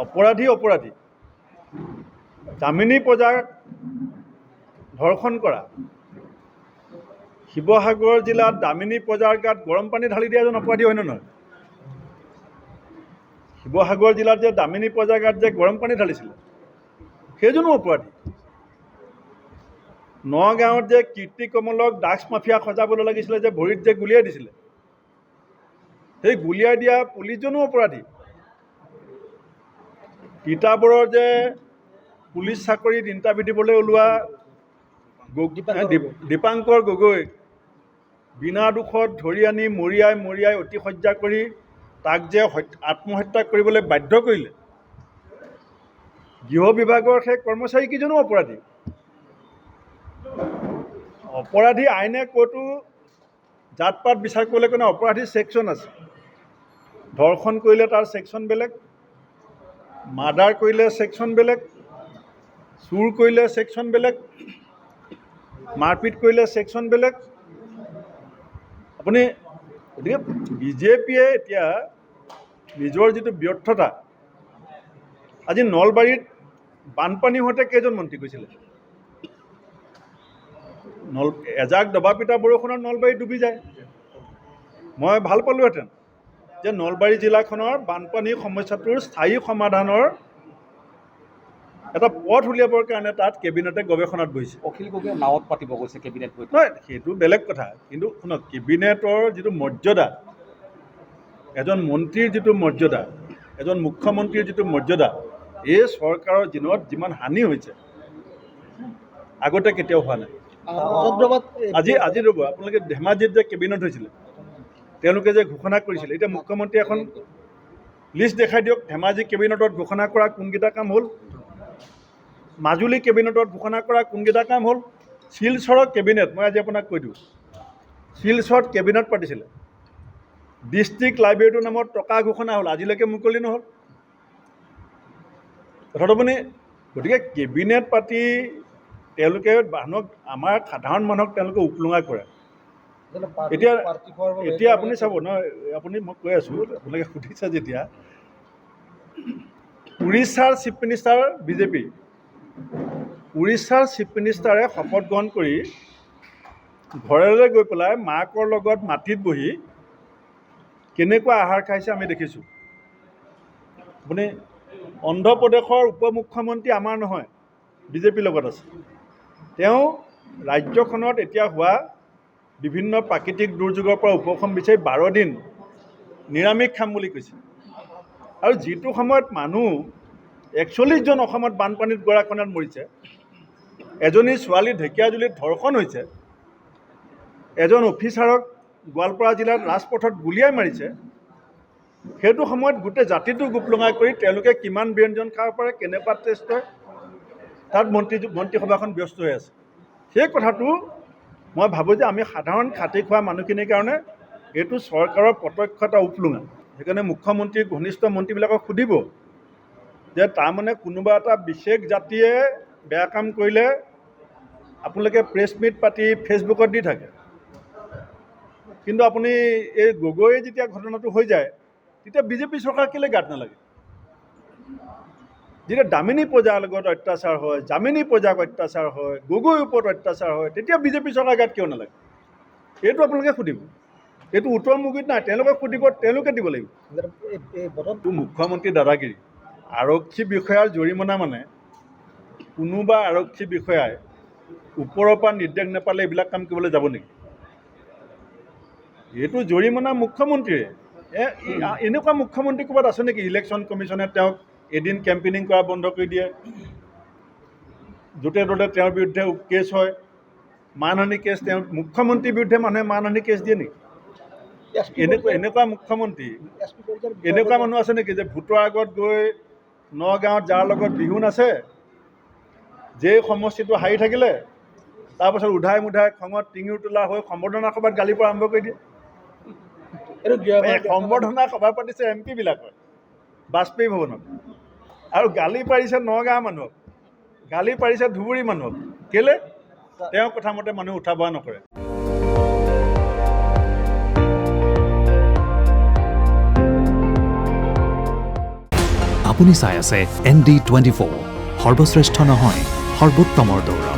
অপৰাধী দামিনী প্ৰজাক ধৰ্ষণ কৰা, শিৱসাগৰ জিলাত দামিনী প্ৰজাৰ গাত গৰম পানী ঢালি দিয়া এজন অপৰাধী হয় নে নহয়? শিৱসাগৰ জিলাত যে দামিনী প্ৰজাৰ গাত যে গৰম পানী ঢালিছিলে সেইজনো অপৰাধী। নগাঁৱত যে কীৰ্তি কমলক ড্ৰাগছ মাফিয়া সজাবলৈ লাগিছিলে যে ভৰিত যে গুলিয়াই দিছিলে, সেই গুলিয়াই দিয়া পুলিচজনো অপৰাধী। তিতাবৰৰ যে পুলিচ চাকৰিত ইণ্টাৰভিউ দিবলৈ ওলোৱা দীপাংকৰ গগৈক বিনা দোষত ধৰি আনি মৰিয়াই অতিশয্যা কৰি তাক যে আত্মহত্যা কৰিবলৈ বাধ্য কৰিলে, গৃহ বিভাগৰ সেই কৰ্মচাৰীকেইজনো অপৰাধী। আইনে ক'তো জাত পাত বিচাৰ কৰিলে কাৰণে অপৰাধী ছেকশ্যন আছে। ধৰ্ষণ কৰিলে তাৰ ছেকশ্যন বেলেগ, মাৰ্ডাৰ কৰিলে ছেকশ্যন বেলেগ, চুৰ কৰিলে ছেকশ্যন বেলেগ, মাৰপিট কৰিলে ছেকশ্যন বেলেগ। আপুনি গতিকে বিজেপিয়ে এতিয়া নিজৰ যিটো ব্যৰ্থতা, আজি নলবাৰীত বানপানী হওঁতে কেইজন মন্ত্ৰী গৈছিলে? এজাক দবা পিটা বৰষুণত নলবাৰী ডুবি যায়। মই ভাল পালোহেঁতেন যে নলবাৰী জিলাখনৰ বানপানীৰ সমস্যাটোৰ স্থায়ী সমাধানৰ এটা পথ উলিয়াবৰ কাৰণে তাত কেবিনেটে গৱেষণাত বহিছে। অখিল গগৈয়ে নাৱত পাতিব গৈছে কেবিনেট বৈঠক। নহয়, সেইটো বেলেগ কথা, কিন্তু শুনক, কেবিনেটৰ যিটো মৰ্যাদা, এজন মন্ত্ৰীৰ যিটো মৰ্যাদা, এজন মুখ্যমন্ত্ৰীৰ যিটো মৰ্যাদা, এই চৰকাৰৰ দিনত যিমান হানি হৈছে আগতে কেতিয়াও হোৱা নাই। আজি ৰ'ব, আপোনালোকে ধেমাজিত যে কেবিনেট হৈছিলে, তেওঁলোকে যে ঘোষণা কৰিছিলে, এতিয়া মুখ্যমন্ত্ৰীয়ে এখন লিষ্ট দেখাই দিয়ক, ধেমাজি কেবিনেটত ঘোষণা কৰা কোনকেইটা কাম হ'ল, মাজুলী কেবিনেটত ঘোষণা কৰা কোনকেইটা কাম হ'ল, শিলচৰৰ কেবিনেট, মই আজি আপোনাক কৈ দিওঁ, শিলচৰত কেবিনেট পাতিছিলে, ডিষ্ট্ৰিক্ট লাইব্ৰেৰীটোৰ নামত টকা ঘোষণা হ'ল, আজিলৈকে মুকলি নহ'ল কথাটো আপুনি। গতিকে কেবিনেট পাতি তেওঁলোকে মানুহক, আমাৰ সাধাৰণ মানুহক তেওঁলোকে উপলুঙা কৰে। এতিয়া আপুনি চাব নহয়, আপুনি মই কৈ আছোঁ, আপোনালোকে সুধিছে যেতিয়া, উৰিষ্যাৰ চিফ মিনিষ্টাৰ বিজেপি, উৰিষ্যাৰ চিফ মিনিষ্টাৰে শপত গ্ৰহণ কৰি ঘৰলৈ গৈ পেলাই মাকৰ লগত মাটিত বহি কেনেকুৱা আহাৰ খাইছে আমি দেখিছোঁ। আপুনি অন্ধ্ৰপ্ৰদেশৰ উপ মুখ্যমন্ত্ৰী আমাৰ নহয়, বিজেপিৰ লগত আছে। তেওঁ ৰাজ্যখনত এতিয়া হোৱা বিভিন্ন প্ৰাকৃতিক দুৰ্যোগৰ পৰা উপশম বিচাৰি 12 দিন নিৰামিষ খাম বুলি কৈছে। আৰু যিটো সময়ত মানুহ 41 জন অসমত বানপানীত গৰাখহনীয়াত মৰিছে, এজনী ছোৱালী ঢেকীয়াজুলিত ধৰ্ষণ হৈছে, এজন অফিচাৰক গোৱালপাৰা জিলাত ৰাজপথত গুলীয়াই মাৰিছে, সেইটো সময়ত গোটেই জাতিটো গোপলঙা কৰি তেওঁলোকে কিমান ব্যঞ্জন খাব পাৰে, কেনেকুৱা টেষ্ট হয়, তাত মন্ত্ৰীসভাখন ব্যস্ত হৈ আছে। সেই কথাটো মই ভাবোঁ যে আমি সাধাৰণ খাতি খোৱা মানুহখিনিৰ কাৰণে এইটো চৰকাৰৰ প্ৰত্যক্ষ এটা উপলুঙা। সেইকাৰণে মুখ্যমন্ত্ৰী ঘনিষ্ঠ মন্ত্ৰীবিলাকক সুধিব যে তাৰমানে কোনোবা এটা বিশেষ জাতিয়ে বেয়া কাম কৰিলে আপোনালোকে প্ৰেছ মিট পাতি ফেচবুকত দি থাকে, কিন্তু আপুনি এই গগৈয়ে যেতিয়া ঘটনাটো হৈ যায় তেতিয়া বিজেপি চৰকাৰ কেলৈ গাত নালাগে? যেতিয়া দামিনী প্ৰজাৰ লগত অত্যাচাৰ হয়, জামিনী প্ৰজাক অত্যাচাৰ হয়, গগৈৰ ওপৰত অত্যাচাৰ হয়, তেতিয়া বিজেপি চৰকাৰ গাত কিয় নালাগে? এইটো আপোনালোকে সুধিব, এইটো উত্তৰ মুগুৰিত নাই, তেওঁলোকে সুধিব, তেওঁলোকে দিব লাগিব। মুখ্যমন্ত্ৰী দাদাগিৰি, আৰক্ষী বিষয়াৰ জৰিমনা মানে কোনোবা আৰক্ষী বিষয়াই ওপৰৰ পৰা নিৰ্দেশ নাপালে এইবিলাক কাম কৰিবলৈ যাব নেকি? এইটো জৰিমনা মুখ্যমন্ত্ৰীয়ে। এনেকুৱা মুখ্যমন্ত্ৰী ক'ৰবাত আছে নেকি? ইলেকশ্যন কমিশ্যনে তেওঁক এদিন কেম্পেইনিং কৰা বন্ধ কৰি দিয়ে, য'তে ত'তে তেওঁৰ বিৰুদ্ধে কেছ হয়, মানহানি কেছ, তেওঁৰ মুখ্যমন্ত্ৰীৰ বিৰুদ্ধে মানুহে মানহানি কেছ দিয়ে নেকি? এনেকুৱা মুখ্যমন্ত্ৰী, এনেকুৱা মানুহ আছে নেকি যে ভোটৰ আগত গৈ নগাঁৱত যাৰ লগত বিহু নাচে, যে সমষ্টিটো হাৰি থাকিলে তাৰপাছত উধাই মুধাই খঙত টিঙিৰ তোলা হৈ সম্বৰ্ধনা সভাত গালি পৰা আৰম্ভ কৰি দিয়ে। সম্বৰ্ধনা সভা পাতিছে MP-বিলাকৰ বাজপেয়ী ভৱনত, আৰু গালি পাৰিছে নগাঁৱৰ মানুহক, গালি পাৰিছে ধুবুৰী মানুহক। কেলে? তেওঁৰ কথা মতে মানুহ উঠা বহা নকৰে। আপুনি চাই আছে ND24 সৰ্বশ্ৰেষ্ঠ নহয় সৰ্বোত্তমৰ দৌৰা।